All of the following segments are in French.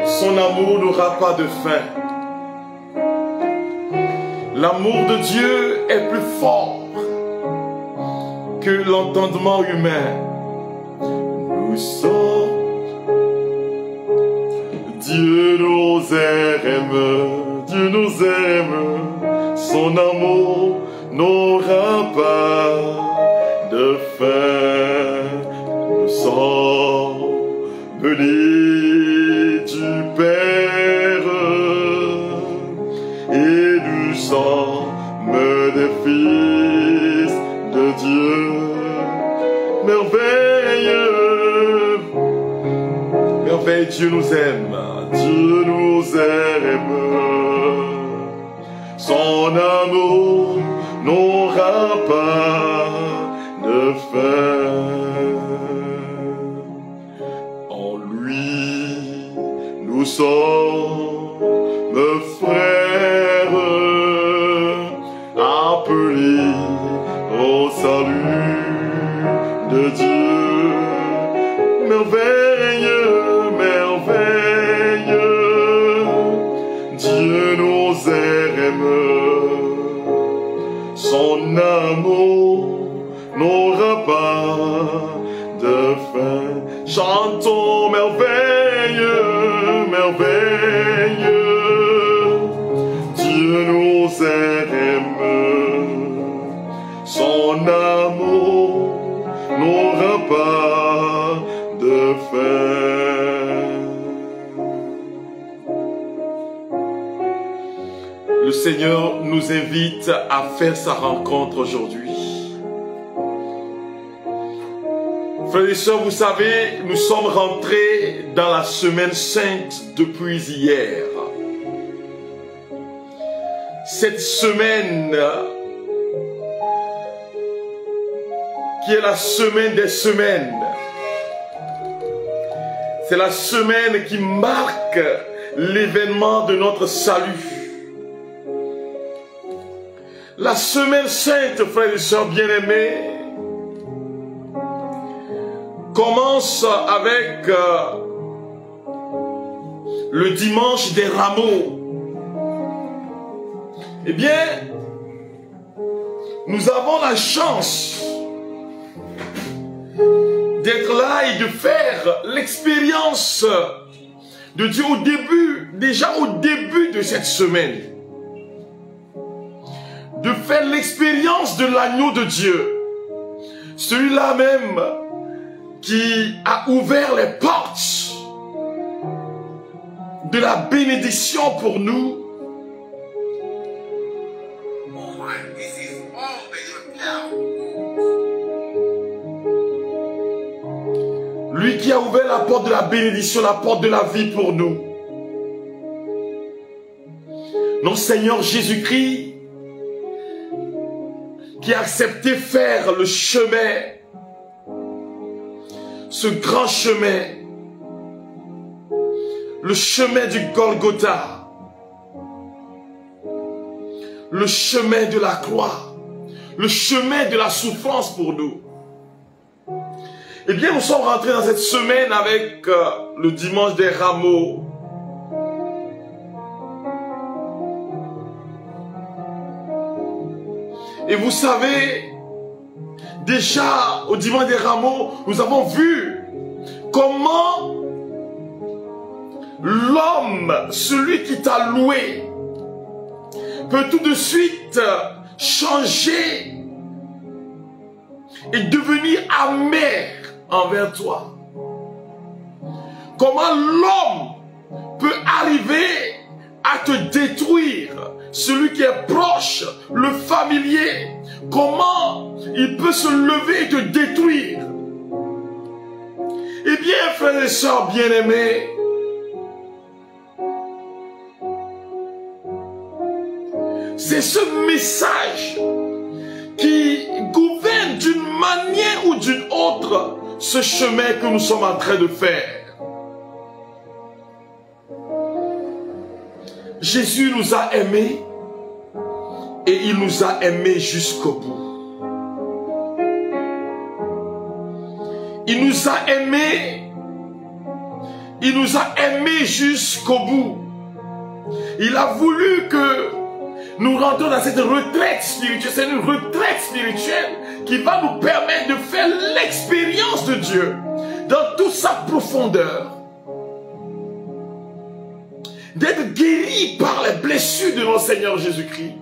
Son amour n'aura pas de fin. L'amour de Dieu est plus fort que l'entendement humain. Nous sommes, Dieu nous aime, Dieu nous aime, son amour n'aura pas de fin. Nous sommes bénis du Père et nous sommes des fils de Dieu. Merveilleux, merveilleux, Dieu nous aime, Dieu nous aime. Son amour n'aura pas de fin. En lui, nous sommes frères, appelés au salut de Dieu. Merveilleux, merveilleux, Dieu nous aime. Son amour n'aura pas de fin. Chantons merveilleux, merveilleux, Dieu nous aime. Son amour n'aura pas de fin. Le Seigneur nous invite à faire sa rencontre aujourd'hui. Frères et sœurs, vous savez, nous sommes rentrés dans la semaine sainte depuis hier. Cette semaine qui est la semaine des semaines. C'est la semaine qui marque l'événement de notre salut. La semaine sainte, frères et sœurs bien-aimés, commence avec le dimanche des rameaux. Eh bien, nous avons la chance d'être là et de faire l'expérience de Dieu au début, déjà au début de cette semaine. De faire l'expérience de l'agneau de Dieu. Celui-là même qui a ouvert les portes de la bénédiction pour nous. Lui qui a ouvert la porte de la bénédiction, la porte de la vie pour nous. Notre Seigneur Jésus-Christ qui a accepté faire le chemin, ce grand chemin, le chemin du Golgotha, le chemin de la croix, le chemin de la souffrance pour nous. Eh bien, nous sommes rentrés dans cette semaine avec le dimanche des rameaux. Et vous savez, déjà au dimanche des rameaux, nous avons vu comment l'homme, celui qui t'a loué, peut tout de suite changer et devenir amer envers toi. Comment l'homme peut arriver à te détruire, celui qui est proche, le familier, comment il peut se lever et te détruire. Eh bien, frères et sœurs bien-aimés, c'est ce message qui gouverne d'une manière ou d'une autre ce chemin que nous sommes en train de faire. Jésus nous a aimés et il nous a aimés jusqu'au bout. Il nous a aimés il nous a aimés jusqu'au bout. Il a voulu que nous rentrons dans cette retraite spirituelle. C'est une retraite spirituelle qui va nous permettre de faire l'expérience de Dieu dans toute sa profondeur. D'être guéri par les blessures de notre Seigneur Jésus-Christ.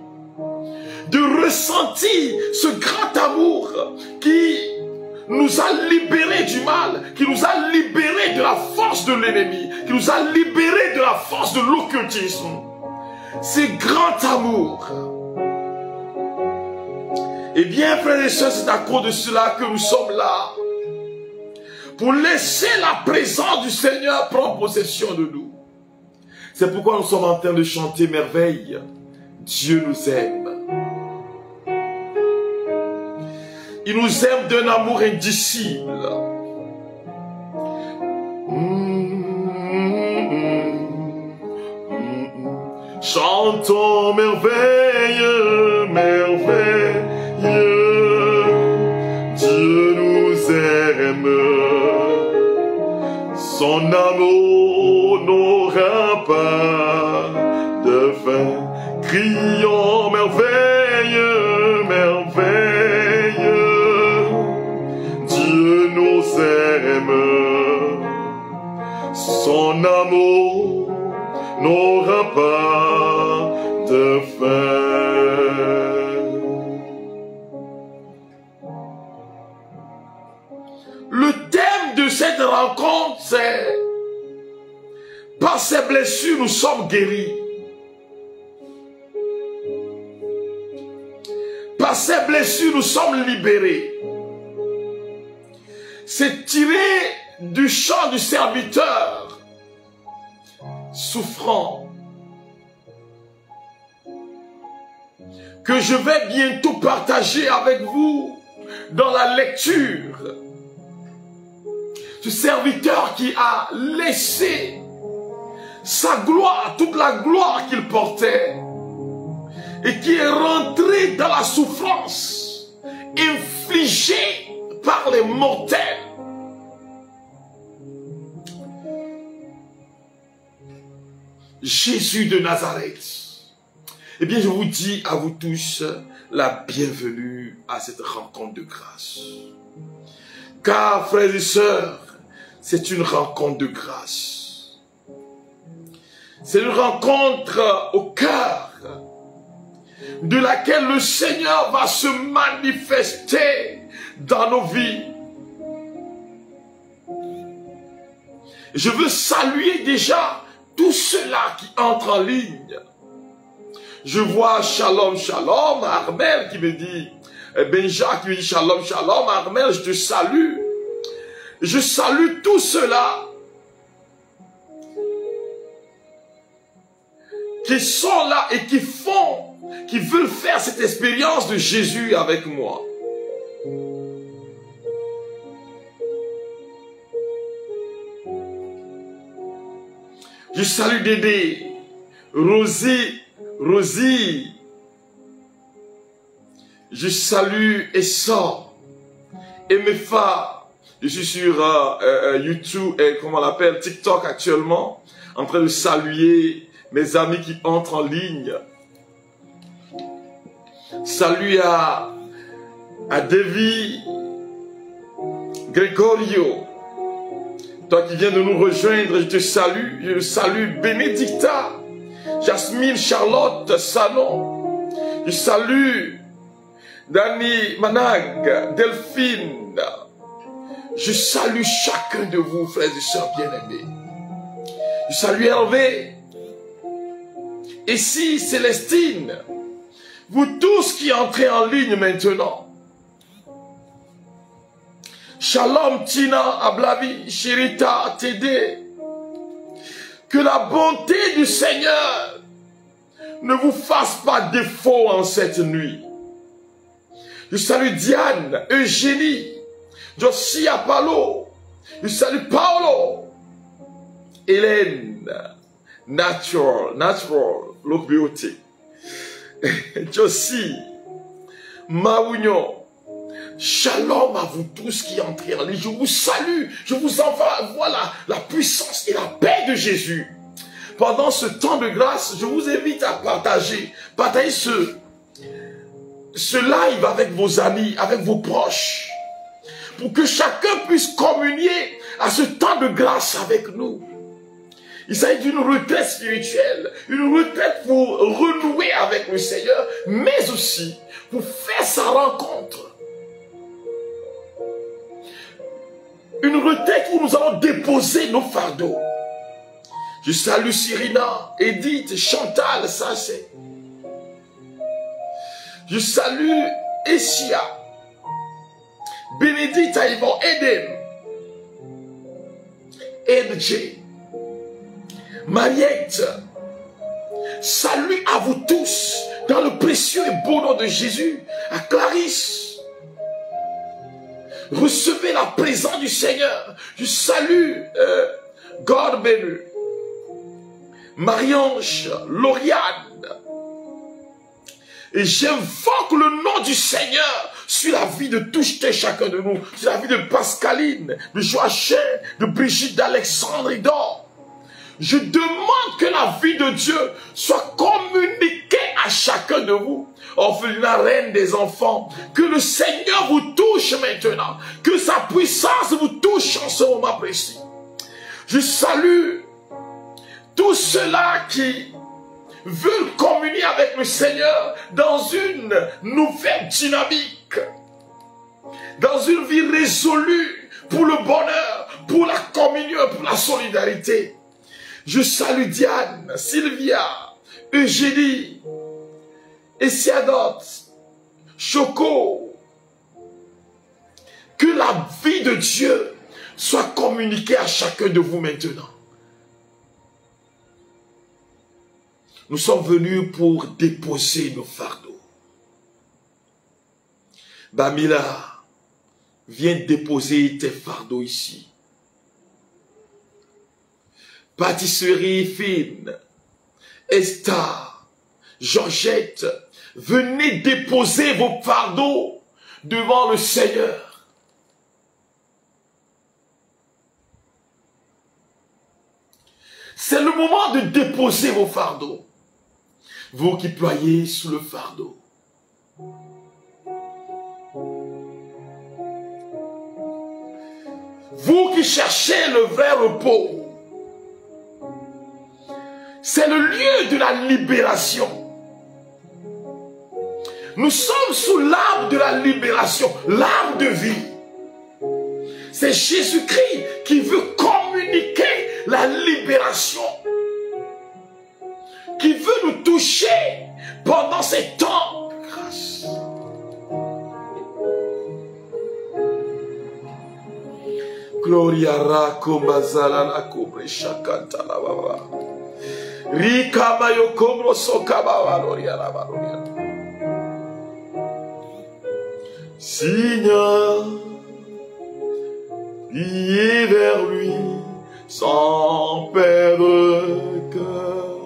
De ressentir ce grand amour qui nous a libérés du mal, qui nous a libérés de la force de l'ennemi, qui nous a libérés de la force de l'occultisme. C'est grand amour. Eh bien, frères et sœurs, c'est à cause de cela que nous sommes là. Pour laisser la présence du Seigneur prendre possession de nous. C'est pourquoi nous sommes en train de chanter merveille. Dieu nous aime. Il nous aime d'un amour indicible. Chantons merveille, merveille. Dieu nous aime. Son amour n'aura pas de fin. Crions merveille, merveille. Dieu nous aime. Son amour n'aura pas de fin. Le thème de cette rencontre, c'est par ces blessures, nous sommes guéris. Par ces blessures, nous sommes libérés. C'est tiré du chant du serviteur souffrant que je vais bientôt partager avec vous dans la lecture. Ce serviteur qui a laissé sa gloire, toute la gloire qu'il portait, et qui est rentré dans la souffrance infligée par les mortels. Jésus de Nazareth. Eh bien, je vous dis à vous tous la bienvenue à cette rencontre de grâce. Car, frères et sœurs, c'est une rencontre de grâce. C'est une rencontre au cœur de laquelle le Seigneur va se manifester dans nos vies. Je veux saluer déjà tous ceux-là qui entrent en ligne. Je vois Shalom, Shalom, Armel qui me dit, Benja qui me dit Shalom, Shalom, Armel, je te salue. Je salue tous ceux-là qui sont là et qui veulent faire cette expérience de Jésus avec moi. Je salue Dédé, Rosie, je salue Essor, Emefa, je suis sur YouTube, comment on l'appelle, TikTok actuellement, en train de saluer mes amis qui entrent en ligne. Salut à Devi, Gregorio, toi qui viens de nous rejoindre, je te salue. Je salue Bénédicta, Jasmine, Charlotte, Sanon. Je salue Dani, Manag, Delphine. Je salue chacun de vous, frères et sœurs bien-aimés. Je salue Hervé. Et si Célestine, vous tous qui entrez en ligne maintenant. Shalom Tina, Ablavi, Shirita, Tédé. Que la bonté du Seigneur ne vous fasse pas défaut en cette nuit. Je salue Diane, Eugénie, Josia Palo. Je salue Paolo, Hélène, Natural, Look Beauty. Josie, Maougnon, Shalom à vous tous qui entrez en ligne. Je vous salue. Je vous envoie la puissance et la paix de Jésus. Pendant ce temps de grâce, je vous invite à partager ce live avec vos amis, avec vos proches, pour que chacun puisse communier à ce temps de grâce avec nous. Il s'agit d'une retraite spirituelle, une retraite pour renouer avec le Seigneur, mais aussi pour faire sa rencontre. Une retraite où nous allons déposer nos fardeaux. Je salue Cyrina, Edith, Chantal, ça c'est. Je salue Essia, Bénédicte, Yvon, Eden, Edj, Mariette. Salut à vous tous dans le précieux et beau nom de Jésus. À Clarisse, recevez la présence du Seigneur. Je salue Gorbenu, Marie-Ange, Lauriane. Et j'invoque le nom du Seigneur sur la vie de tous et chacun de nous, sur la vie de Pascaline, de Joachim, de Brigitte, d'Alexandre et d'Or. Je demande que la vie de Dieu soit communiquée à chacun de vous. Orphelinat, reine des enfants, que le Seigneur vous touche maintenant, que sa puissance vous touche en ce moment précis. Je salue tous ceux-là qui veulent communier avec le Seigneur dans une nouvelle dynamique, dans une vie résolue pour le bonheur, pour la communion, pour la solidarité. Je salue Diane, Sylvia, Eugénie, Essiadot, Choco. Que la vie de Dieu soit communiquée à chacun de vous maintenant. Nous sommes venus pour déposer nos fardeaux. Bamila, viens déposer tes fardeaux ici. Pâtisserie fine, Esther, Georgette, venez déposer vos fardeaux devant le Seigneur. C'est le moment de déposer vos fardeaux. Vous qui ployez sous le fardeau. Vous qui cherchez le vrai repos. C'est le lieu de la libération. Nous sommes sous l'arbre de la libération, l'arbre de vie. C'est Jésus-Christ qui veut communiquer la libération, qui veut nous toucher pendant ces temps de grâce. Gloria rako mazala la kobre shakanta la baba. Rika mayo komro sokaba gloria la gloria. Seigneur, priez vers lui sans perdre cœur.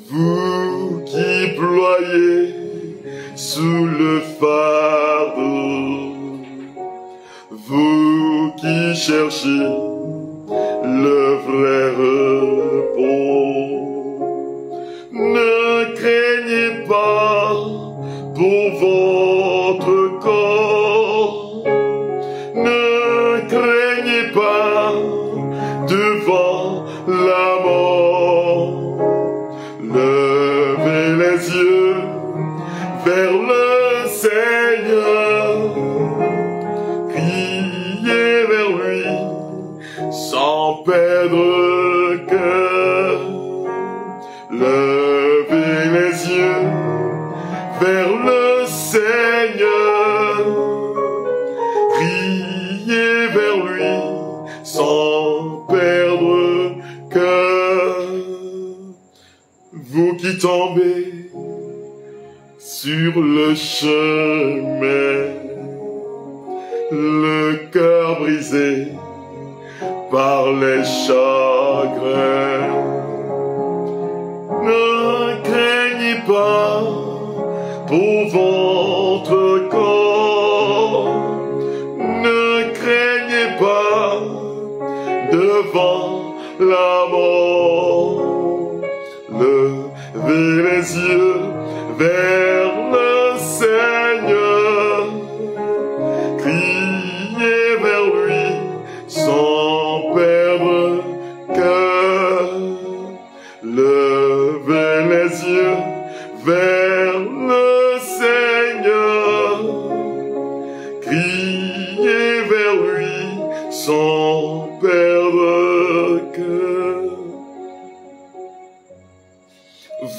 Vous qui ployez sous le fardeau, vous qui cherchez le vrai repos, ne craignez pas pour votre corps, ne craignez pas devant la mort. Levez les yeux vers le Seigneur, criez vers lui sans perdre cœur. Levez les yeux vers le Seigneur, criez vers lui sans perdre cœur. Vous qui tombez sur le chemin, le cœur brisé par les chagrins, ne craignez pas pour votre corps, devant la mort. Levez les yeux vers le Seigneur, criez vers lui sans perdre cœur. Levez les yeux vers le Seigneur, criez vers lui sans perdre cœur.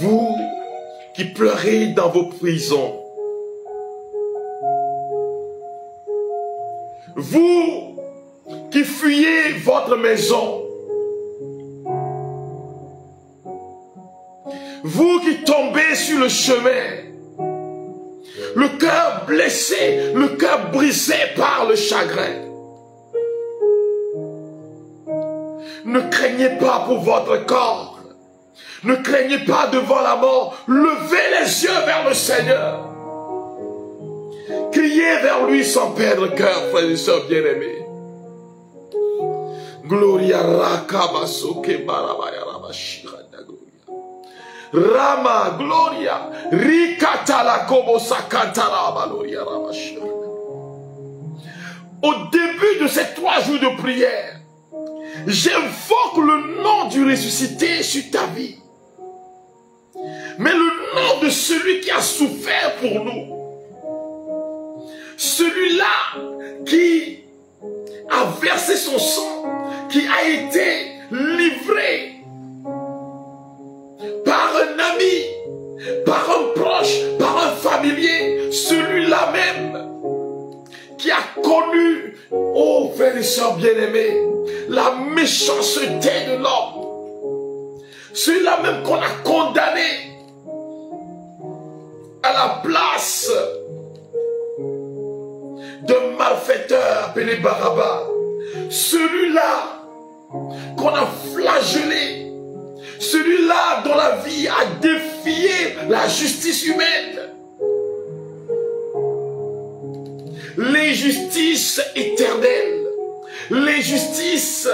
Vous qui pleurez dans vos prisons, vous qui fuyez votre maison, vous qui tombez sur le chemin, le cœur blessé, le cœur brisé par le chagrin, ne craignez pas pour votre corps. Ne craignez pas devant la mort. Levez les yeux vers le Seigneur. Criez vers lui sans perdre cœur, frères et sœurs bien-aimés. Gloria rakabasoke barabaya rabashiranda gloria. Rama gloria rikatala kobo sakatara baloria rabashiranda. Au début de ces 3 jours de prière, j'invoque le nom du ressuscité sur ta vie. Mais le nom de celui qui a souffert pour nous. Celui-là qui a versé son sang, qui a été livré par un ami, par un proche, par un familier. Celui-là même qui a connu, oh frères et sœurs bien-aimés, la méchanceté de l'homme. Celui-là même qu'on a condamné à la place d'un malfaiteur appelé Barabbas. Celui-là qu'on a flagellé. Celui-là dont la vie a défié la justice humaine. L'injustice éternelle. L'injustice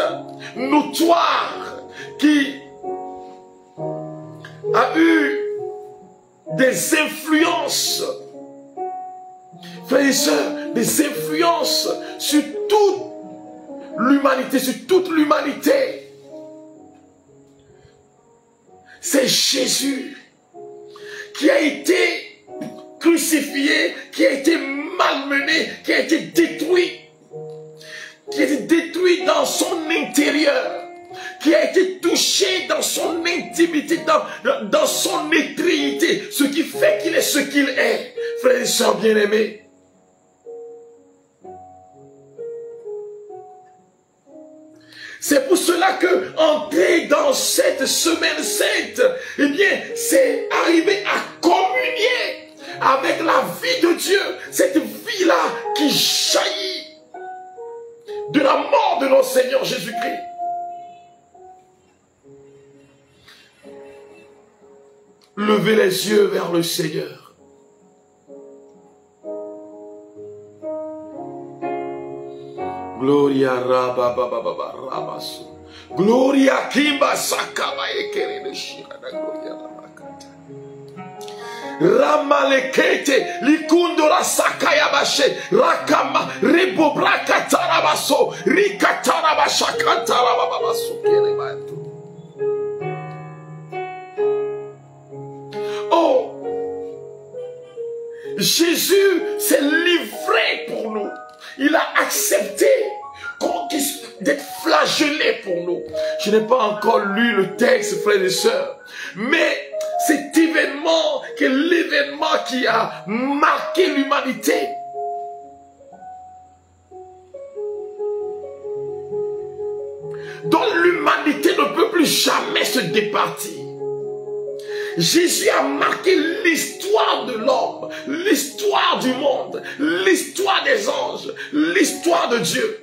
notoire qui a eu des influences, frères et sœurs, des influences sur toute l'humanité, C'est Jésus qui a été crucifié, qui a été malmené, qui a été détruit dans son intérieur, qui a été touché dans son intimité, dans son étréité, ce qui fait qu'il est ce qu'il est. Frères et sœurs bien-aimés, c'est pour cela que entrer dans cette semaine sainte, eh bien, c'est arriver à communier avec la vie de Dieu, cette vie-là qui jaillit de la mort de notre Seigneur Jésus-Christ. Levez les yeux vers le Seigneur. Gloria rabababa rabasu. Gloria kimba sakaba ekerene shirana gloria ramakata. Ramalekete likundo la sakaya bashe rakama rebo brakatarabaso rikatarabashakantarababasu kelebatu. Oh, Jésus s'est livré pour nous. Il a accepté d'être flagellé pour nous. Je n'ai pas encore lu le texte, frères et sœurs. Mais cet événement, qui est l'événement qui a marqué l'humanité. Dont l'humanité ne peut plus jamais se départir. Jésus a marqué l'histoire de l'homme, l'histoire du monde, l'histoire des anges, l'histoire de Dieu.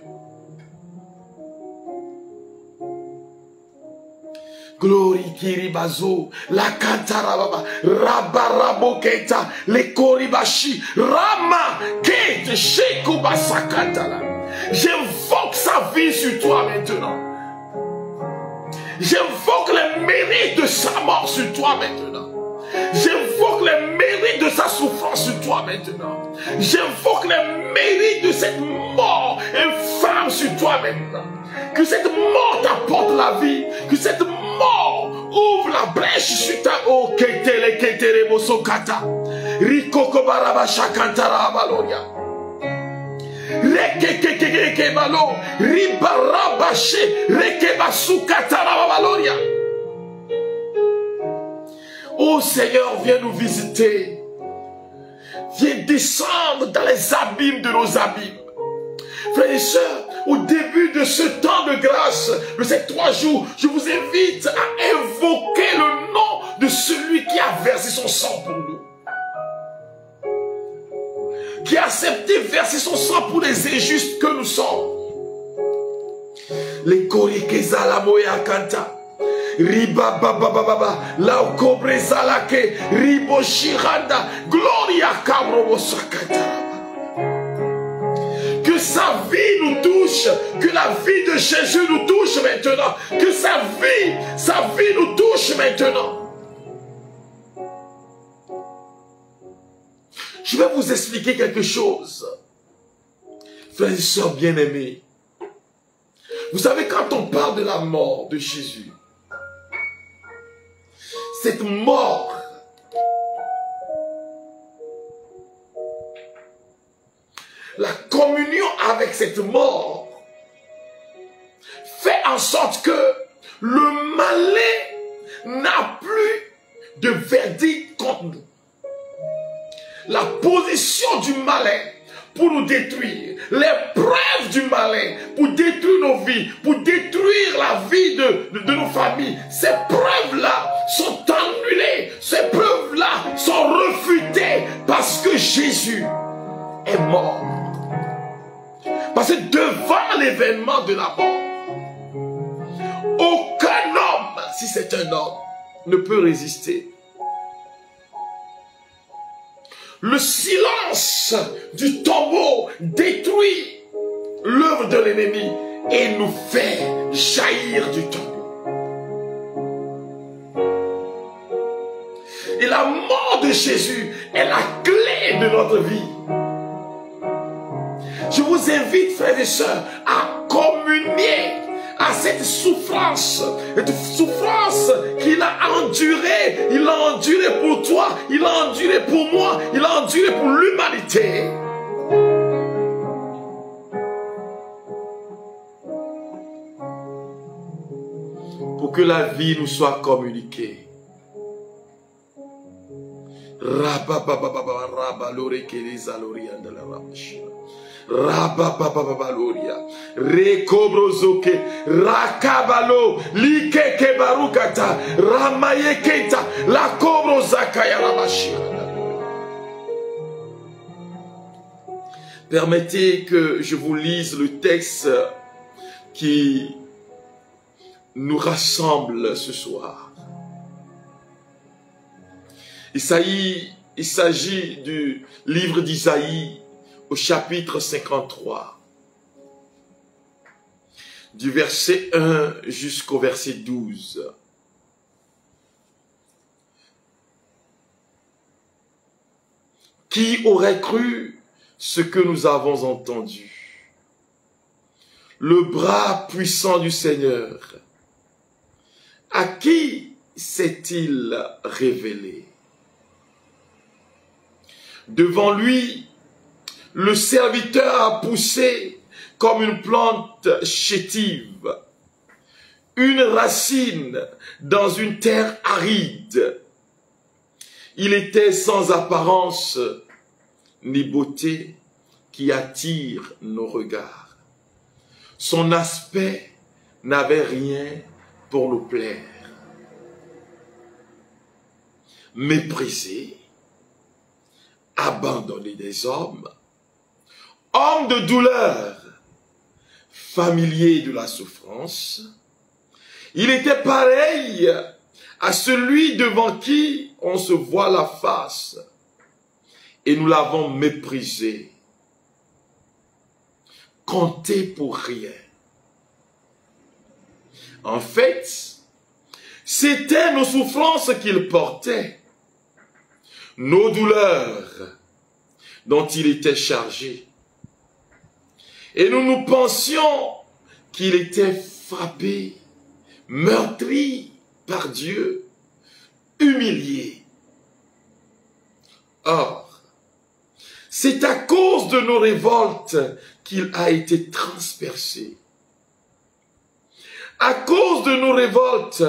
Glory kiribazo, la kantarababa, rabaraboketa, le koribashi, rama, kete, shekubasakatala. J'invoque sa vie sur toi maintenant. J'invoque les mérites de sa mort sur toi maintenant. J'invoque les mérites de sa souffrance sur toi maintenant. J'invoque les mérites de cette mort infâme sur toi maintenant. Que cette mort t'apporte la vie. Que cette mort ouvre la brèche sur ta... Oh, ketele ketele bosokata. Rikoko baraba shakantara baloria. Rekekekeke balo. Ribarabache. Rekebasukatara baloria. Oh Seigneur, viens nous visiter. Viens descendre dans les abîmes de nos abîmes. Frères et sœurs, au début de ce temps de grâce, de ces 3 jours, je vous invite à invoquer le nom de celui qui a versé son sang pour nous. Qui a accepté verser son sang pour les injustes que nous sommes. Les korikeza la moya kanta. Riba baba baba la kobreza la ke ribo shiranda gloria kabro sakata. Que sa vie nous touche, que la vie de Jésus nous touche maintenant, que sa vie nous touche maintenant. Je vais vous expliquer quelque chose, frères et sœurs bien-aimés. Vous savez, quand on parle de la mort de Jésus, cette mort la communion avec cette mort fait en sorte que le malin n'a plus de verdict contre nous. La position du malin pour nous détruire, les preuves du malin pour détruire nos vies, pour détruire la vie de nos familles, ces preuves-là sont annulées, ces preuves-là sont refutées parce que Jésus est mort. Parce que devant l'événement de la mort, aucun homme, si c'est un homme, ne peut résister. Le silence du tombeau détruit l'œuvre de l'ennemi et nous fait jaillir du tombeau. Et la mort de Jésus est la clé de notre vie. Je vous invite, frères et sœurs, à communier à cette souffrance qu'il a endurée. Il a enduré pour toi, il a enduré pour moi, il a enduré pour l'humanité. Pour que la vie nous soit communiquée. Rababababaloria rekobrozoke rakabalo likeke barukata ramayeketa la kobrozaka ya rabashira. Permettez que je vous lise le texte qui nous rassemble ce soir. Il s'agit du livre d'Isaïe au chapitre 53, du verset 1 jusqu'au verset 12. Qui aurait cru ce que nous avons entendu? Le bras puissant du Seigneur, à qui s'est-il révélé? Devant lui, le serviteur a poussé comme une plante chétive, une racine dans une terre aride. Il était sans apparence ni beauté qui attire nos regards. Son aspect n'avait rien pour nous plaire. Méprisé, abandonné des hommes, homme de douleur, familier de la souffrance, il était pareil à celui devant qui on se voit la face, et nous l'avons méprisé, compté pour rien. En fait, C'étaient nos souffrances qu'il portait, nos douleurs dont il était chargé. Et nous pensions qu'il était frappé, meurtri par Dieu, humilié. Or, c'est à cause de nos révoltes qu'il a été transpercé. À cause de nos révoltes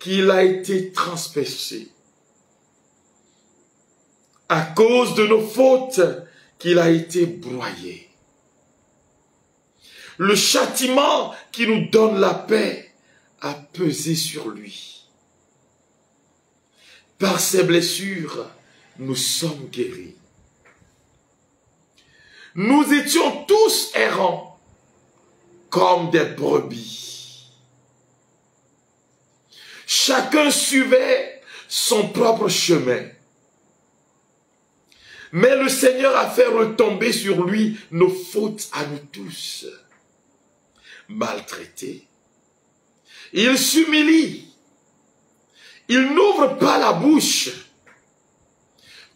qu'il a été transpercé. À cause de nos fautes qu'il a été broyé. Le châtiment qui nous donne la paix a pesé sur lui. Par ses blessures, nous sommes guéris. Nous étions tous errants, comme des brebis. Chacun suivait son propre chemin. Mais le Seigneur a fait retomber sur lui nos fautes à nous tous. Maltraité, il s'humilie. Il n'ouvre pas la bouche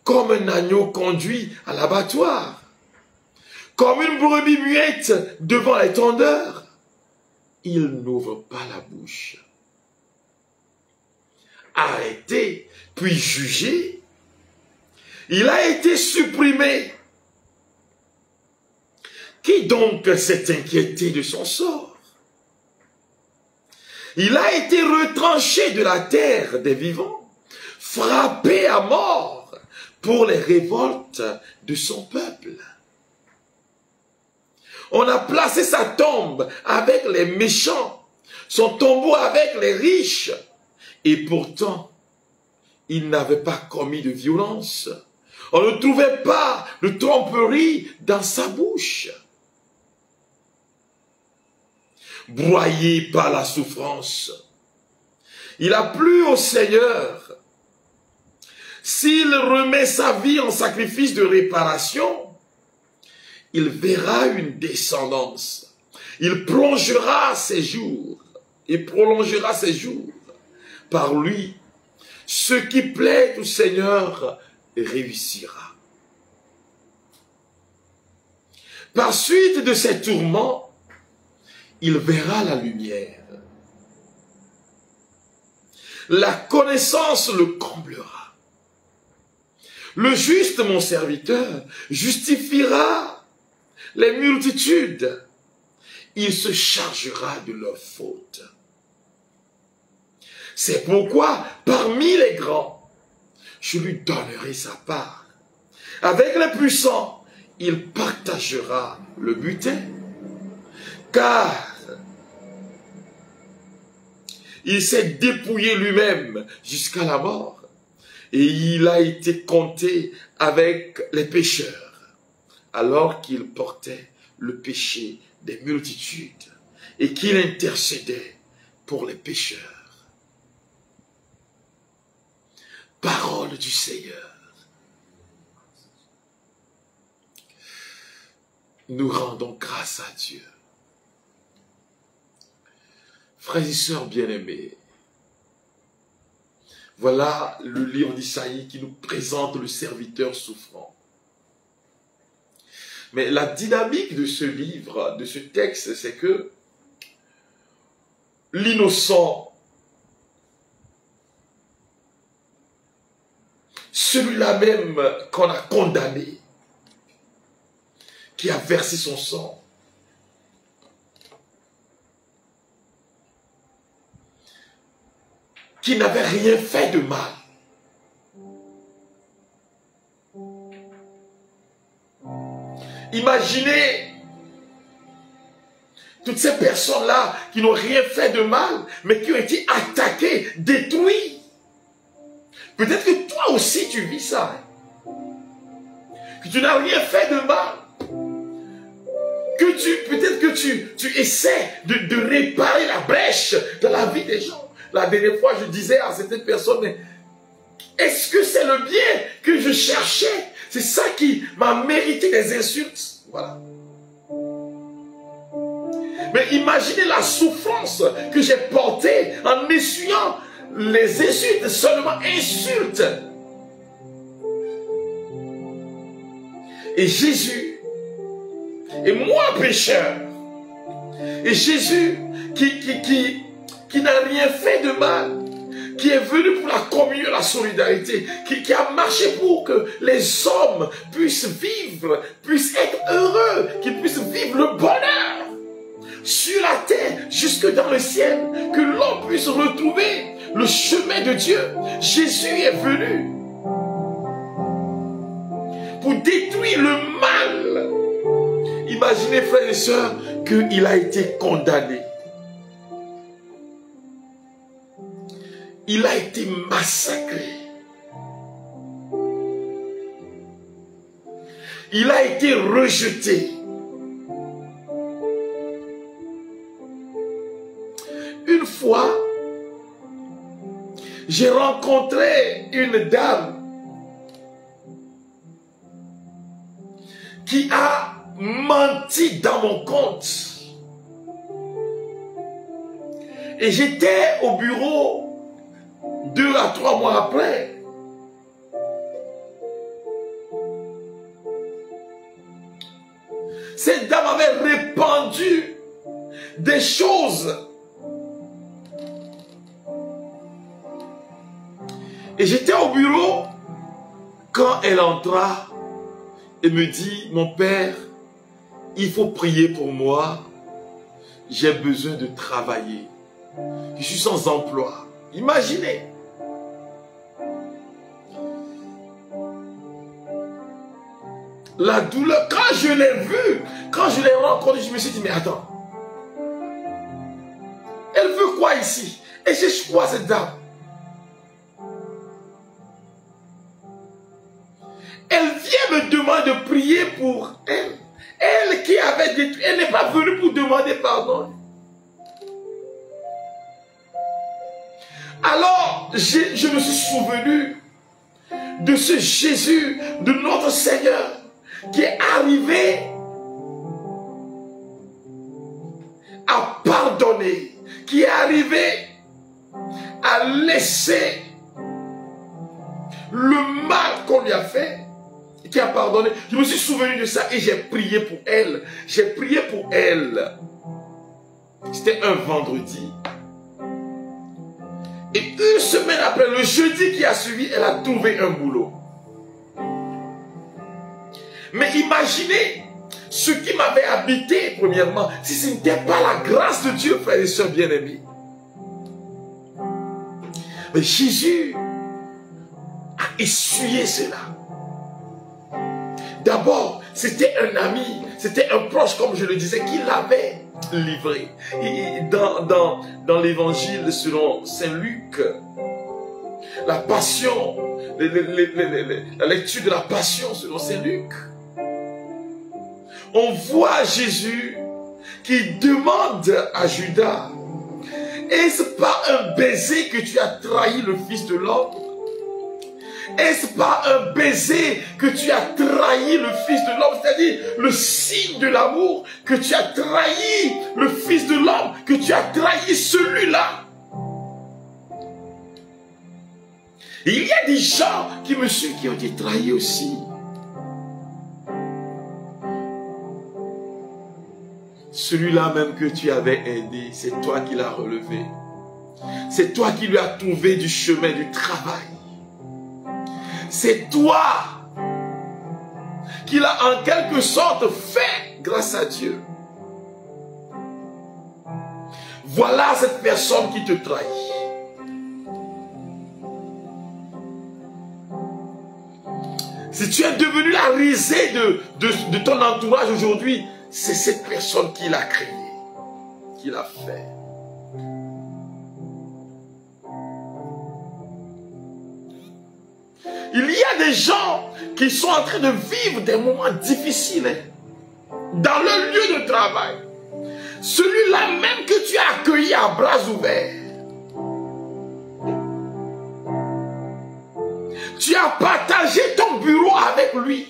comme un agneau conduit à l'abattoir, comme une brebis muette devant les tondeurs. Il n'ouvre pas la bouche. Arrêté, puis jugé, il a été supprimé. Qui donc s'est inquiété de son sort? Il a été retranché de la terre des vivants, frappé à mort pour les révoltes de son peuple. On a placé sa tombe avec les méchants, son tombeau avec les riches, et pourtant, il n'avait pas commis de violence. On ne trouvait pas de tromperie dans sa bouche. Broyé par la souffrance, il a plu au Seigneur. S'il remet sa vie en sacrifice de réparation, il verra une descendance. Il prolongera ses jours. Par lui, ce qui plaît au Seigneur réussira. Par suite de ces tourments, il verra la lumière. La connaissance le comblera. Le juste, mon serviteur, justifiera les multitudes. Il se chargera de leurs fautes. C'est pourquoi, parmi les grands, je lui donnerai sa part. Avec les puissants, il partagera le butin. Car il s'est dépouillé lui-même jusqu'à la mort. Et il a été compté avec les pécheurs, alors qu'il portait le péché des multitudes et qu'il intercédait pour les pécheurs. Parole du Seigneur. Nous rendons grâce à Dieu. Frères et sœurs bien-aimés, voilà le livre d'Isaïe qui nous présente le serviteur souffrant. Mais la dynamique de ce livre, de ce texte, c'est que l'innocent, celui-là même qu'on a condamné, qui a versé son sang, qui n'avait rien fait de mal. Imaginez toutes ces personnes-là qui n'ont rien fait de mal, mais qui ont été attaquées, détruites. Peut-être que toi aussi tu vis ça. Que tu n'as rien fait de mal. Peut-être que tu essaies de réparer la brèche dans la vie des gens. La dernière fois, je disais à certaines personnes, est-ce que c'est le bien que je cherchais? C'est ça qui m'a mérité des insultes. Voilà. Mais imaginez la souffrance que j'ai portée en essuyant les insultes, seulement insultes. Et Jésus, et moi pécheur, et Jésus qui n'a rien fait de mal, qui est venu pour la communion, la solidarité, qui a marché pour que les hommes puissent vivre, puissent être heureux, qu'ils puissent vivre le bonheur sur la terre, jusque dans le ciel, que l'homme puisse retrouver le chemin de Dieu. Jésus est venu pour détruire le mal. Imaginez, frères et sœurs, qu'il a été condamné. Il a été massacré. Il a été rejeté. Une fois, j'ai rencontré une dame qui a menti dans mon compte. Et j'étais au bureau 2 à 3 mois après. Cette dame avait répandu des choses. Et j'étais au bureau quand elle entra et me dit, mon père, il faut prier pour moi. J'ai besoin de travailler. Je suis sans emploi. Imaginez. La douleur, quand je l'ai vue, quand je l'ai rencontrée, je me suis dit, mais attends. Elle veut quoi ici? Et cherche quoi cette dame? Elle vient me demander de prier pour elle. Elle qui avait détruit, elle n'est pas venue pour demander pardon. Alors, je me suis souvenu de ce Jésus, de notre Seigneur, qui est arrivé à pardonner, qui est arrivé à laisser le mal qu'on lui a fait, qui a pardonné. Je me suis souvenu de ça et j'ai prié pour elle. J'ai prié pour elle. C'était un vendredi. Et une semaine après, le jeudi qui a suivi, elle a trouvé un boulot. Mais imaginez ce qui m'avait habité, premièrement, si ce n'était pas la grâce de Dieu, frères et sœurs bien-aimés. Mais Jésus a essuyé cela. D'abord, c'était un ami, c'était un proche, comme je le disais, qui l'avait livré. Et dans l'évangile selon Saint Luc, la passion, la lecture de la passion selon Saint Luc, on voit Jésus qui demande à Judas, est-ce pas un baiser que tu as trahi le Fils de l'homme? Est-ce pas un baiser que tu as trahi le Fils de l'homme? C'est-à-dire le signe de l'amour, que tu as trahi le Fils de l'homme, que tu as trahi celui-là. Il y a des gens qui me suivent qui ont été trahis aussi. Celui-là même que tu avais aidé, c'est toi qui l'as relevé. C'est toi qui lui as trouvé du chemin, du travail. C'est toi qui l'a en quelque sorte fait grâce à Dieu. Voilà cette personne qui te trahit. Si tu es devenu la risée de ton entourage aujourd'hui, c'est cette personne qui l'a créé, qui l'a fait. Il y a des gens qui sont en train de vivre des moments difficiles dans leur lieu de travail. Celui-là même que tu as accueilli à bras ouverts. Tu as partagé ton bureau avec lui.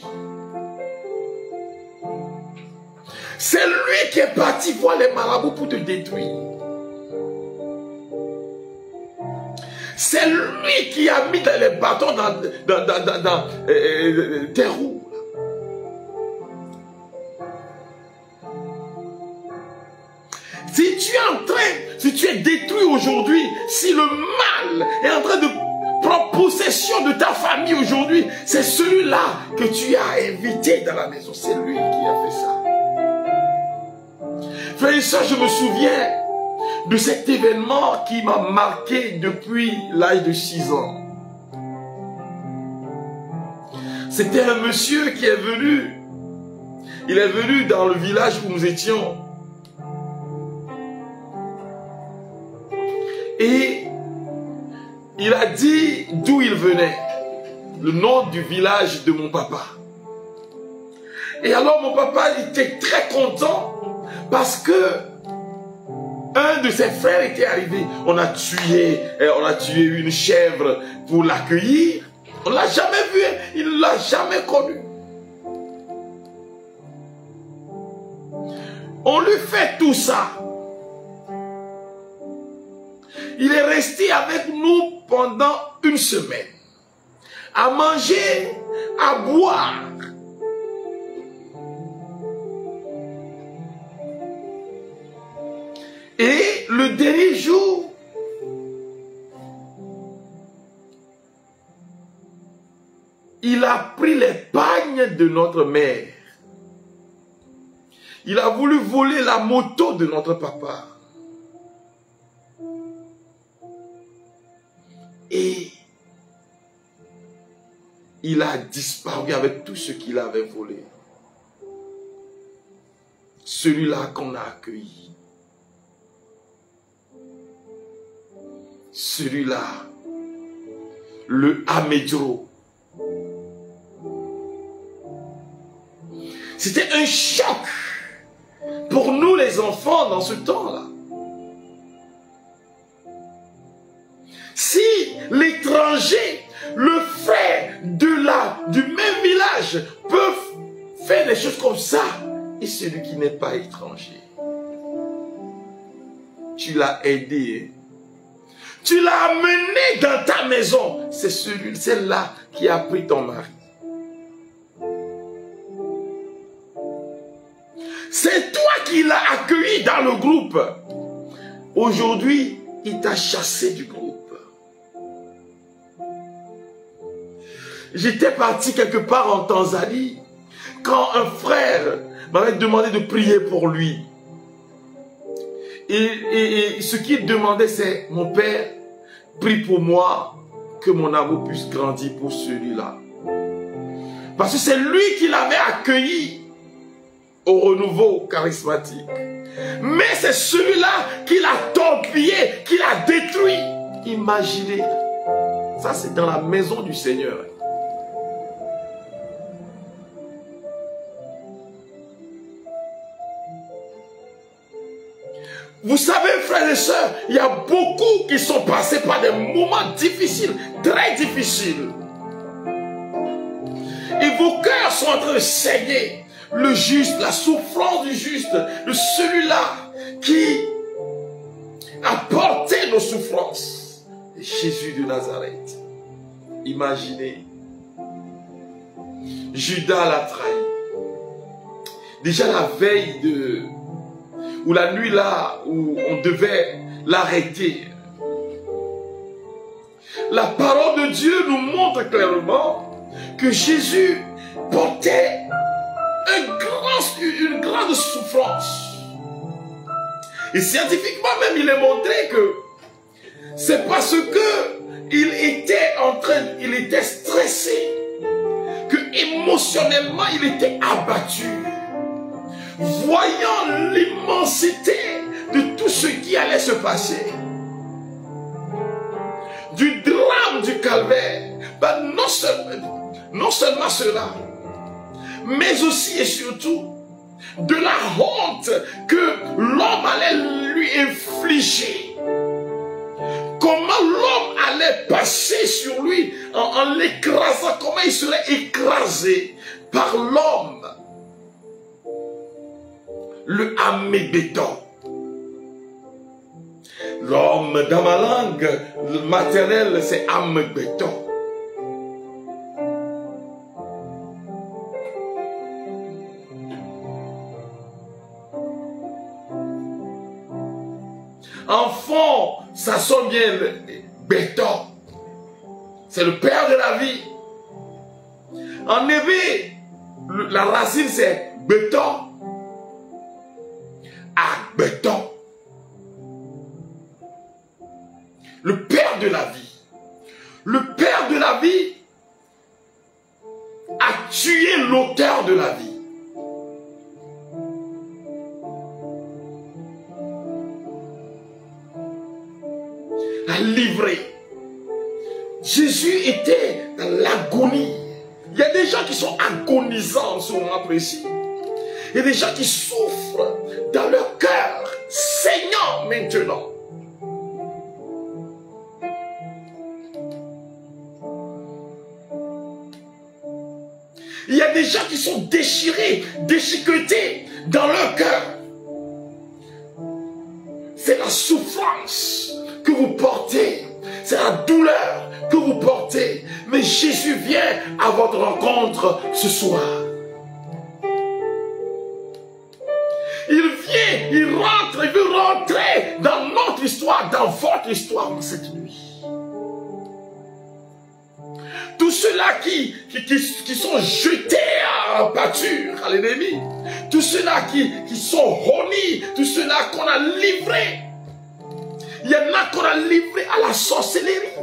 C'est lui qui est parti voir les marabouts pour te détruire. C'est lui qui a mis les bâtons dans tes roues. Si tu es détruit aujourd'hui, si le mal est en train de prendre possession de ta famille aujourd'hui, c'est celui-là que tu as invité dans la maison. C'est lui qui a fait ça. Frères et sœurs, je me souviens de cet événement qui m'a marqué depuis l'âge de 6 ans. C'était un monsieur qui est venu. Il est venu dans le village où nous étions. Et il a dit d'où il venait, le nom du village de mon papa. Et alors mon papa était très content parce que un de ses frères était arrivé. On a tué une chèvre pour l'accueillir. On ne l'a jamais vu, il ne l'a jamais connu. On lui fait tout ça. Il est resté avec nous pendant une semaine, à manger, à boire. Et le dernier jour, il a pris les pagnes de notre mère. Il a voulu voler la moto de notre papa. Et il a disparu avec tout ce qu'il avait volé. Celui-là qu'on a accueilli. Celui-là, le Amédro. C'était un choc pour nous les enfants dans ce temps-là. Si l'étranger, le frère du même village peuvent faire des choses comme ça, et celui qui n'est pas étranger, tu l'as aidé, tu l'as amené dans ta maison, c'est celle-là qui a pris ton mari. C'est toi qui l'as accueilli dans le groupe. Aujourd'hui, il t'a chassé du groupe. J'étais parti quelque part en Tanzanie quand un frère m'avait demandé de prier pour lui. Et ce qu'il demandait, c'est: mon père, prie pour moi, que mon amour puisse grandir pour celui-là. Parce que c'est lui qui l'avait accueilli au renouveau charismatique. Mais c'est celui-là qui l'a torpillé, qui l'a détruit. Imaginez, ça c'est dans la maison du Seigneur. Vous savez, frères et sœurs, il y a beaucoup qui sont passés par des moments difficiles, très difficiles. Et vos cœurs sont en train de saigner. Le juste, la souffrance du juste, de celui-là qui a porté nos souffrances. Jésus de Nazareth. Imaginez. Judas l'a trahi. Déjà la veille ou la nuit là où on devait l'arrêter. La parole de Dieu nous montre clairement que Jésus portait une grande souffrance. Et scientifiquement même, il est montré que c'est parce que il était stressé, que émotionnellement il était abattu. Voyant l'immensité de tout ce qui allait se passer, du drame du calvaire, ben non seulement cela, mais aussi et surtout de la honte que l'homme allait lui infliger. Comment l'homme allait passer sur lui en l'écrasant, comment il serait écrasé par l'homme. Le Amébéton. L'homme, dans ma langue maternelle, c'est Ambeton. Enfant, ça sonne bien le béton. C'est le père de la vie. En effet, la racine c'est béton. Béton. Le père de la vie. Le père de la vie a tué l'auteur de la vie. A livré. Jésus était dans l'agonie. Il y a des gens qui sont agonisants en ce moment précis. Il y a des gens qui souffrent dans leur cœur, saignant maintenant. Il y a des gens qui sont déchirés, déchiquetés dans leur cœur. C'est la souffrance que vous portez. C'est la douleur que vous portez. Mais Jésus vient à votre rencontre ce soir. Il vient, il rentre, il veut rentrer dans notre histoire, dans votre histoire en cette nuit. Tous ceux-là qui sont jetés à pâture à l'ennemi, tous ceux-là qui sont honnis, tous ceux-là qu'on a livrés. Il y en a qu'on a livrés à la sorcellerie.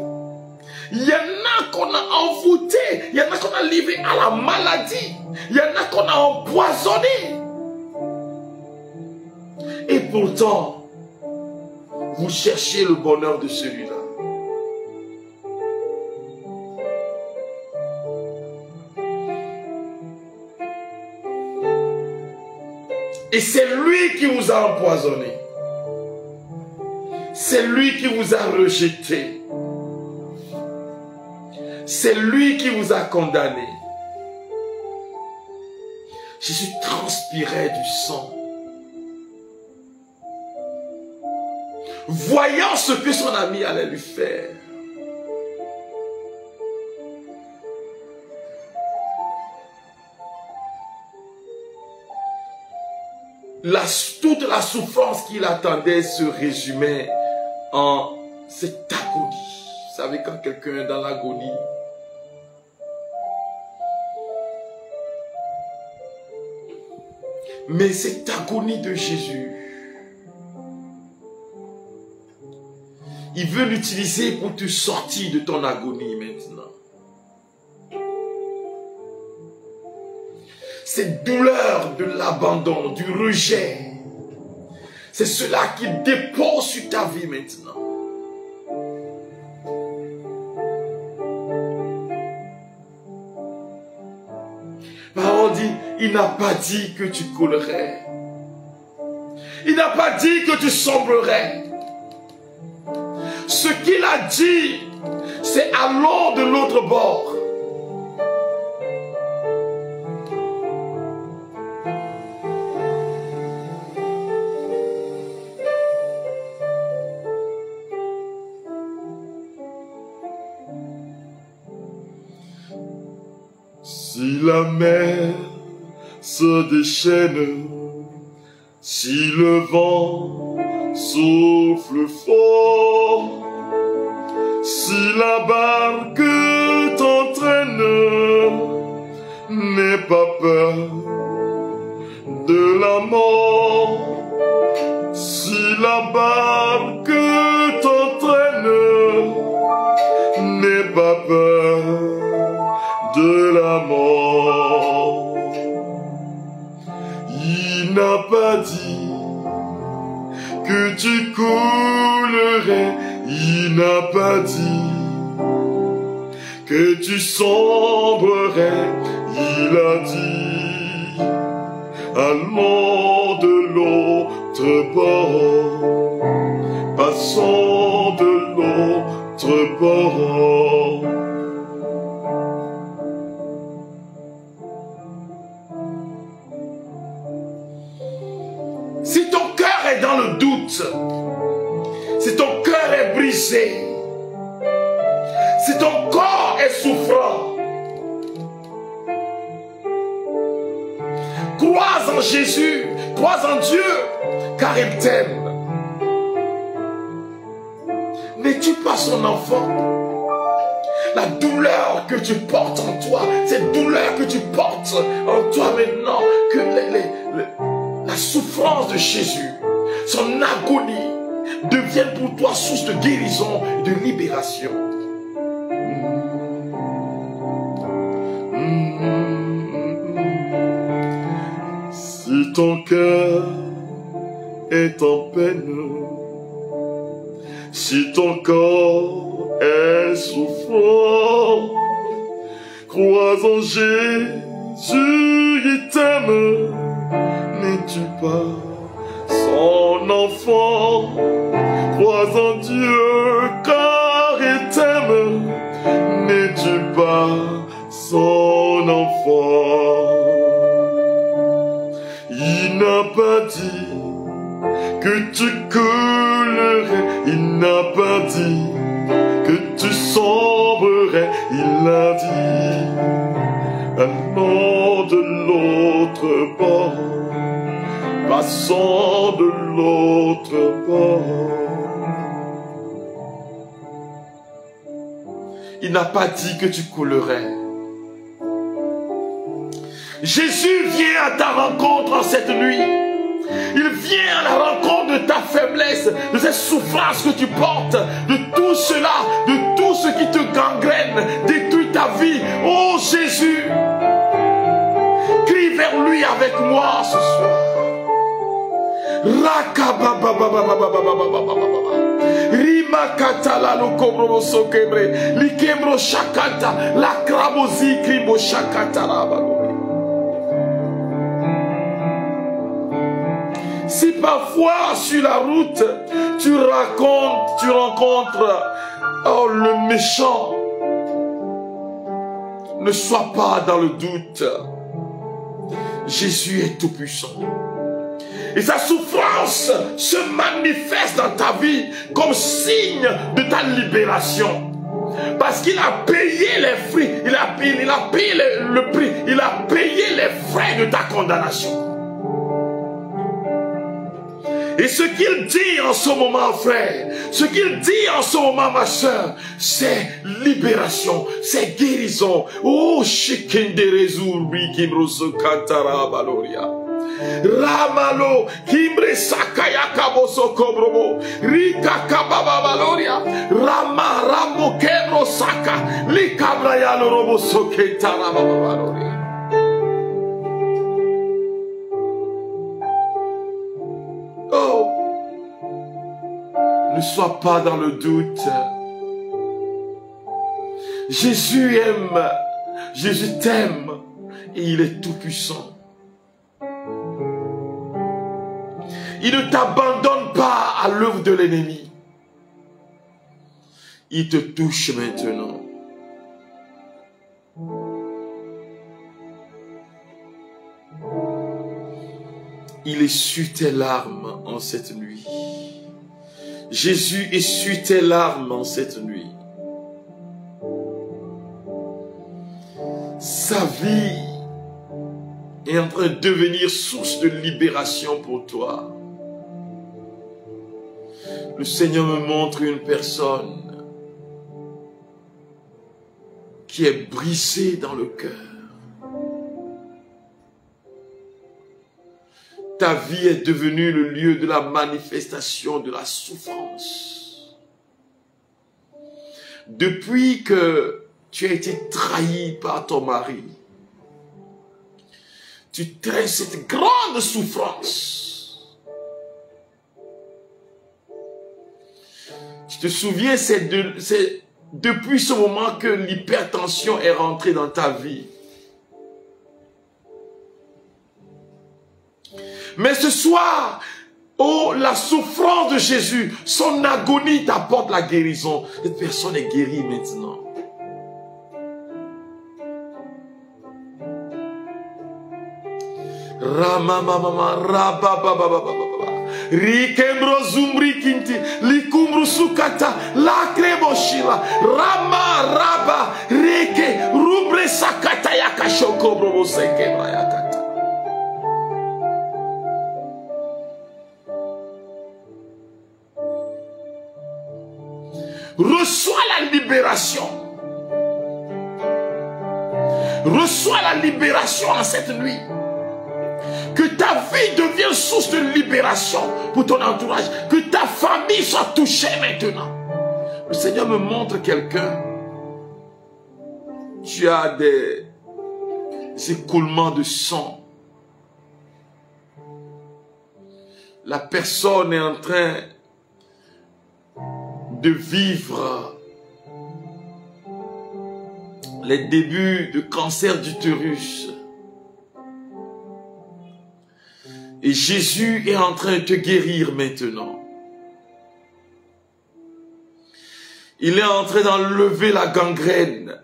Il y en a qu'on a envoûtés. Il y en a qu'on a livrés à la maladie. Il y en a qu'on a empoisonnés. Et pourtant, vous cherchez le bonheur de celui-là. Et c'est lui qui vous a empoisonné. C'est lui qui vous a rejeté. C'est lui qui vous a condamné. Jésus transpirait du sang. Voyant ce que son ami allait lui faire. Toute la souffrance qu'il attendait se résumait en cette agonie. Vous savez, quand quelqu'un est dans l'agonie, mais cette agonie de Jésus, il veut l'utiliser pour te sortir de ton agonie maintenant. Cette douleur de l'abandon, du rejet, c'est cela qu'il dépose sur ta vie maintenant. Parole dit, il n'a pas dit que tu coulerais. Il n'a pas dit que tu sombrerais. Ce qu'il a dit, c'est allons de l'autre bord. Si la mer se déchaîne, si le vent souffle fort, si la barque t'entraîne, n'aie pas peur de la mort. Si la barque t'entraîne, n'aie pas peur de la mort. Il n'a pas dit que tu coulerais. Il n'a pas dit que tu sombrerais. Il a dit allons de l'autre bord, passons de l'autre bord. Si ton cœur est dans le doute, si ton cœur est brisé, si ton corps est souffrant, crois en Jésus, crois en Dieu, car il t'aime. N'es-tu pas son enfant? La douleur que tu portes en toi, cette douleur que tu portes en toi maintenant, que la souffrance de Jésus, son agonie, devienne pour toi source de guérison et de libération. Si ton cœur est en peine, si ton corps est souffrant, crois en Jésus, il t'aime. N'es-tu pas son enfant? Crois en Dieu, car il t'aime. N'es-tu pas son enfant? Il n'a pas dit que tu coulerais, il n'a pas dit que tu sombrerais, il a dit allons de l'autre bord, passons de l'autre bord. Il n'a pas dit que tu coulerais. Jésus vient à ta rencontre en cette nuit. Il vient à la rencontre de ta faiblesse, de cette souffrance que tu portes, de tout cela, de tout ce qui te gangrène, détruit ta vie. Oh Jésus, crie vers lui avec moi ce soir. Rimakata la lokobro sokebre, likembro shakata, la krabozi kribo shakata la balori. Si parfois sur la route tu rencontres le méchant, ne sois pas dans le doute. Jésus est tout puissant. Et sa souffrance se manifeste dans ta vie comme signe de ta libération. Parce qu'il a payé les frais, il a payé le prix, il a payé les frais de ta condamnation. Et ce qu'il dit en ce moment, frère, ce qu'il dit en ce moment, ma soeur, c'est libération, c'est guérison. Oh, Shikenderezurbi Kimroso Kantara Baloria. Ramalo Kimbre Sakaya Kaboso Kobrobo Rika Kababa Baloria Rama Ramo Kebro Saka Likabraya Lorobo Soketara Baloria. Oh, ne sois pas dans le doute. Jésus aime, Jésus t'aime et il est tout puissant. Il ne t'abandonne pas à l'œuvre de l'ennemi. Il te touche maintenant. Il essuie tes larmes en cette nuit. Jésus essuie tes larmes en cette nuit. Sa vie est en train de devenir source de libération pour toi. Le Seigneur me montre une personne qui est brisée dans le cœur. Ta vie est devenue le lieu de la manifestation de la souffrance. Depuis que tu as été trahi par ton mari, tu traînes cette grande souffrance. Tu te souviens, c'est depuis ce moment que l'hypertension est rentrée dans ta vie. Mais ce soir, oh, la souffrance de Jésus, son agonie t'apporte la guérison. Cette personne est guérie maintenant. Rikembro zumbri kinti. Likumbru sukata. Lakrebo shila. Rama raba. Reke. Rubre sakata yakashoko brobo sekebra yakata. Reçois la libération. Reçois la libération en cette nuit. Que ta vie devienne source de libération pour ton entourage. Que ta famille soit touchée maintenant. Le Seigneur me montre quelqu'un. Tu as des écoulements de sang. La personne est en train de vivre les débuts de cancer d'utérus. Et Jésus est en train de te guérir maintenant. Il est en train d'enlever la gangrène.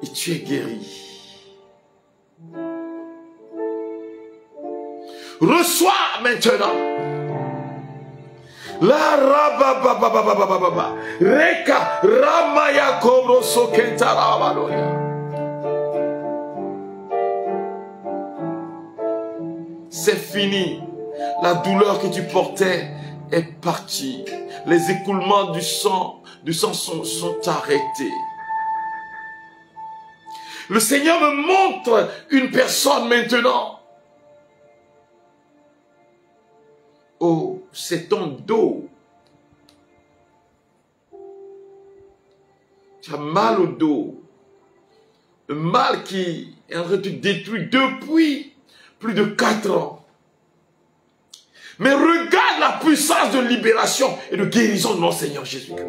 Et tu es guéri. Reçois maintenant. La rabababababababa. Reka ramaya kobro sokentara abaloya. C'est fini. La douleur que tu portais est partie. Les écoulements du sang sont arrêtés. Le Seigneur me montre une personne maintenant. Oh, c'est ton dos. Tu as mal au dos. Un mal qui est en train de te détruire depuis plus de 4 ans. Mais regarde la puissance de libération et de guérison de notre Seigneur Jésus-Christ.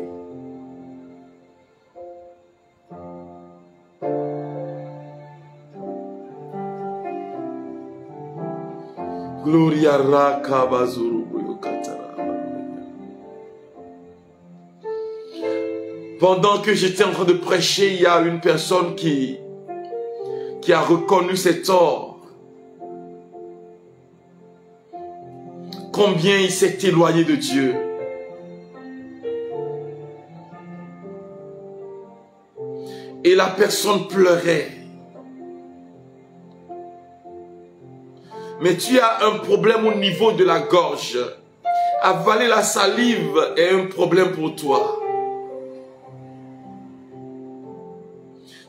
Gloria raka bazuru boyokatara. Pendant que j'étais en train de prêcher, il y a une personne qui a reconnu ses torts. Combien il s'est éloigné de Dieu. Et la personne pleurait. Mais tu as un problème au niveau de la gorge. Avaler la salive est un problème pour toi.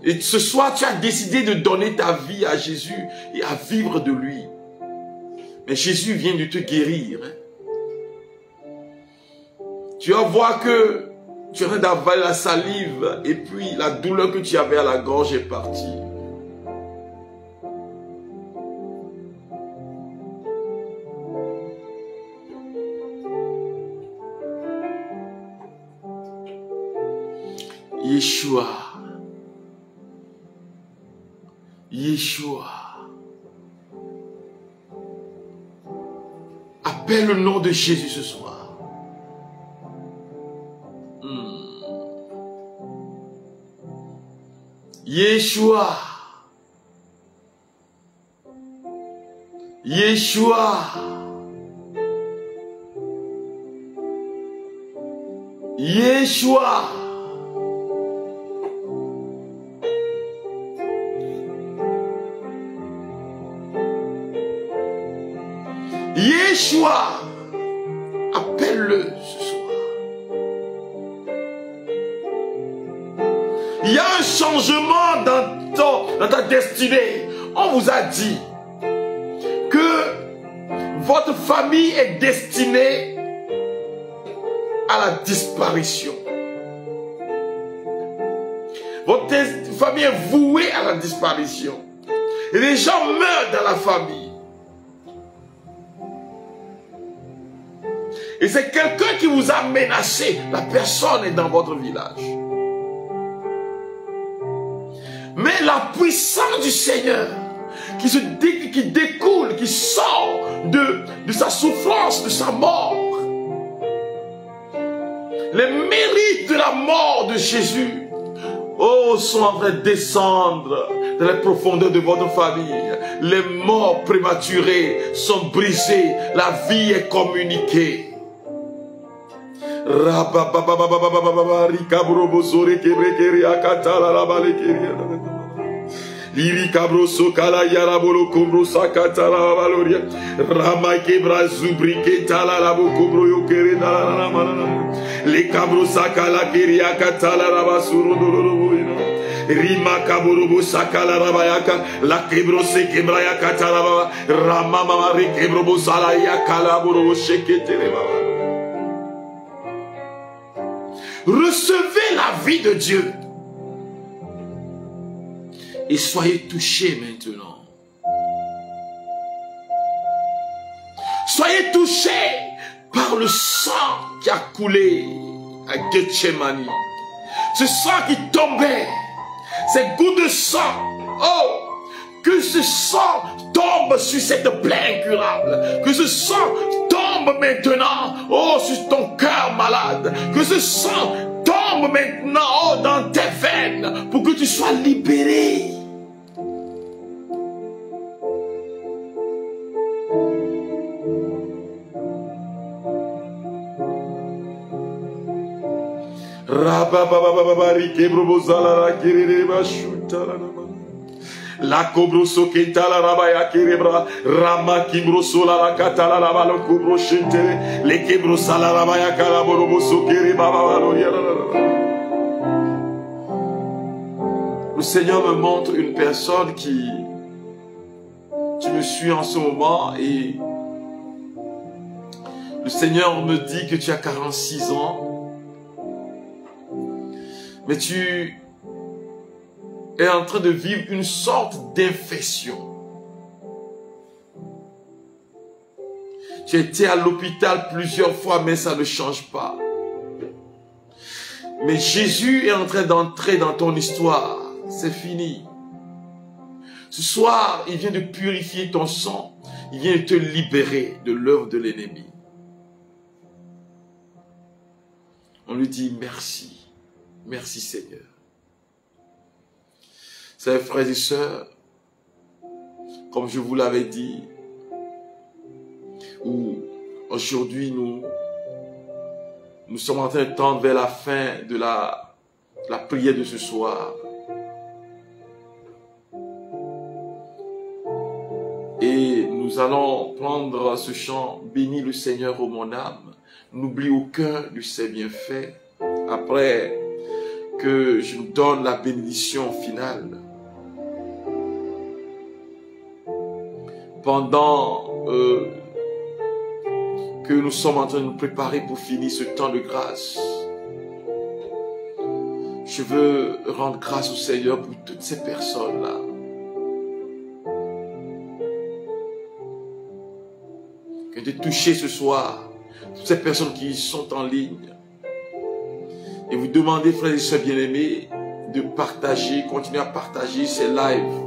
Et ce soir, tu as décidé de donner ta vie à Jésus et à vivre de lui. Mais Jésus vient de te guérir. Tu vas voir que tu es en train d'avaler la salive et puis la douleur que tu avais à la gorge est partie. Yeshua. Yeshua. Appelle le nom de Jésus ce soir. Yeshua. Yeshua. Yeshua. Yeshua, appelle-le ce soir. Il y a un changement dans ta destinée. On vous a dit que votre famille est destinée à la disparition. Votre famille est vouée à la disparition. Et les gens meurent dans la famille. Et c'est quelqu'un qui vous a menacé. La personne est dans votre village. Mais la puissance du Seigneur qui découle, qui sort de sa souffrance, de sa mort. Les mérites de la mort de Jésus oh, sont en train de descendre dans les profondeurs de votre famille. Les morts prématurés sont brisés. La vie est communiquée. Liri kabro sokala yarabolo kombro sakata la valoria rama kebra zubri ketala la bokobro yokere na la manana le kabro sakala keria katala rabasuro doloro rima kaboro bo sakala rabayaka la kebro se kebra yakata la rama mama ri kebro bo sala yakala boro shekete baba. Recevez la vie de Dieu. Et soyez touchés maintenant. Soyez touchés par le sang qui a coulé à Gethsemane. Ce sang qui tombait. Ces gouttes de sang. Oh! Que ce sang tombe sur cette plaie incurable. Que ce sang tombe maintenant. Oh, sur ton cœur malade. Que ce sang tombe maintenant, oh, dans tes veines. Pour que tu sois libéré. La cobroso ketala rabaya kerebra rama kibroso la katala la balo cobro shente le kebrosa la rabaya kalaboroso kereba. Le Seigneur me montre une personne qui me suit en ce moment et le Seigneur me dit que tu as 46 ans. Mais tu es en train de vivre une sorte d'infection. Tu as été à l'hôpital plusieurs fois, mais ça ne change pas. Mais Jésus est en train d'entrer dans ton histoire. C'est fini. Ce soir, il vient de purifier ton sang. Il vient de te libérer de l'œuvre de l'ennemi. On lui dit merci. Merci Seigneur. Chers frères et sœurs, comme je vous l'avais dit, aujourd'hui nous sommes en train de tendre vers la fin de la prière de ce soir. Et nous allons prendre ce chant « Bénis le Seigneur, ô mon âme, n'oublie aucun de ses bienfaits » après que je nous donne la bénédiction finale. Pendant que nous sommes en train de nous préparer pour finir ce temps de grâce, je veux rendre grâce au Seigneur pour toutes ces personnes-là. Que de toucher ce soir toutes ces personnes qui sont en ligne. Et vous demandez, frères et sœurs bien-aimés, de partager, continuer à partager ces lives.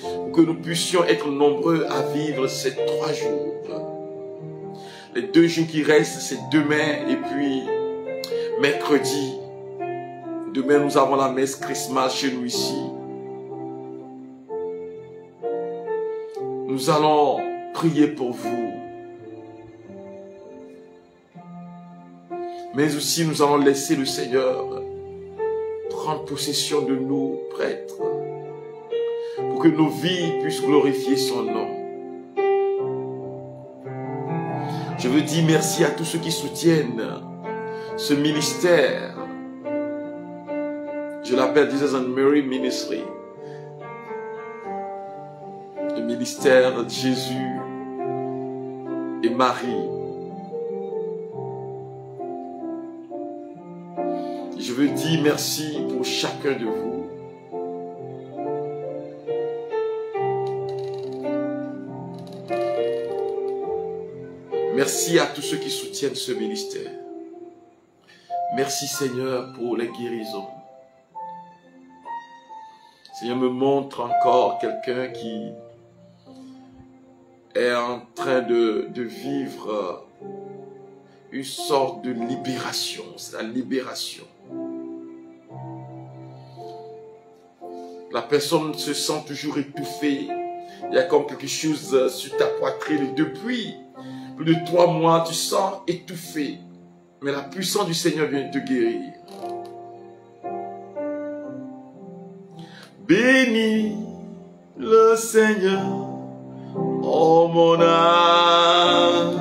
Pour que nous puissions être nombreux à vivre ces 3 jours. Les 2 jours qui restent, c'est demain et puis mercredi. Demain, nous avons la messe Christmas chez nous ici. Nous allons prier pour vous. Mais aussi, nous allons laisser le Seigneur prendre possession de nous, prêtres, pour que nos vies puissent glorifier son nom. Je veux dire merci à tous ceux qui soutiennent ce ministère. Je l'appelle Jesus and Mary Ministry. Le ministère de Jésus et Marie. Je veux dire merci pour chacun de vous. Merci à tous ceux qui soutiennent ce ministère. Merci Seigneur pour les guérisons. Seigneur me montre encore quelqu'un qui est en train de vivre une sorte de libération. C'est la libération. La personne se sent toujours étouffée. Il y a comme quelque chose sur ta poitrine. Depuis plus de 3 mois, tu sens étouffé. Mais la puissance du Seigneur vient te guérir. Bénis le Seigneur, oh mon âme.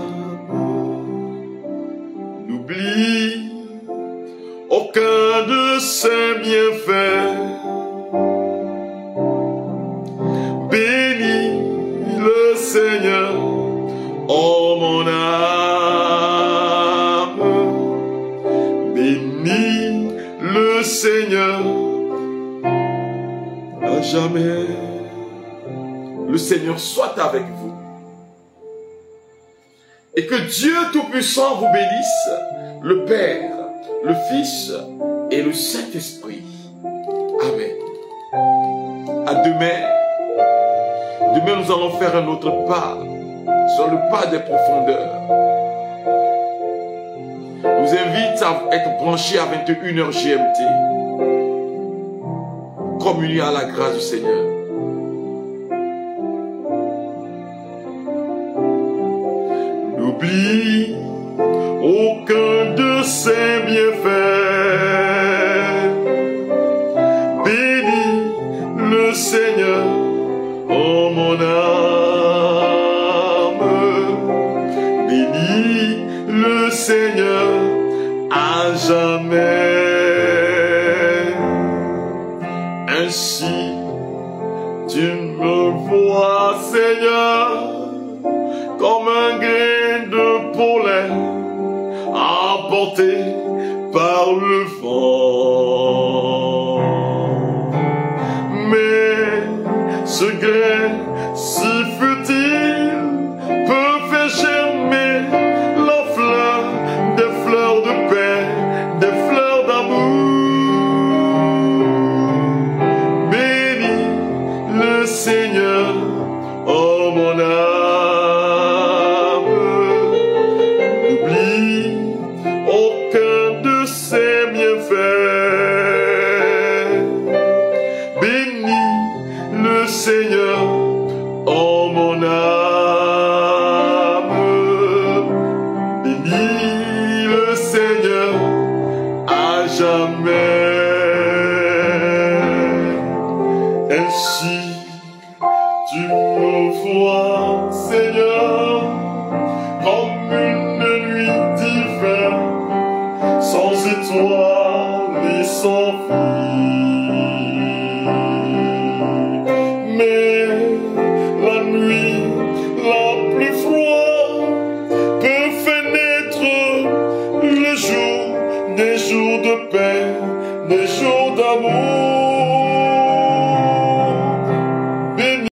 N'oublie aucun de ses bienfaits. Bénis le Seigneur, oh mon âme. Bénis le Seigneur à jamais. Le Seigneur soit avec vous. Et que Dieu Tout-Puissant vous bénisse, le Père, le Fils et le Saint-Esprit. Amen. À demain. Demain, nous allons faire un autre pas sur le pas des profondeurs. Je vous invite à être branchés à 21h GMT. Communier à la grâce du Seigneur. N'oublie aucun de ses bienfaits. Bénis le Seigneur, oh mon âme. Bénis le Seigneur à jamais. Ainsi tu me vois, Seigneur, comme un grain de pollen emporté par le vent. Mais ce grain si futile peut faire germer la fleur, des fleurs de paix, des fleurs d'amour. Bénis le Seigneur, oh mon âme. N'oublie aucun de ses bienfaits. Bénis le Seigneur, oh mon âme. Bénis le Seigneur à jamais. Ainsi tu me vois, Seigneur, comme une nuit d'hiver, sans étoiles et sans fille. Mais la nuit la plus froide peut faire naître le jour, des jours de paix, des jours d'amour.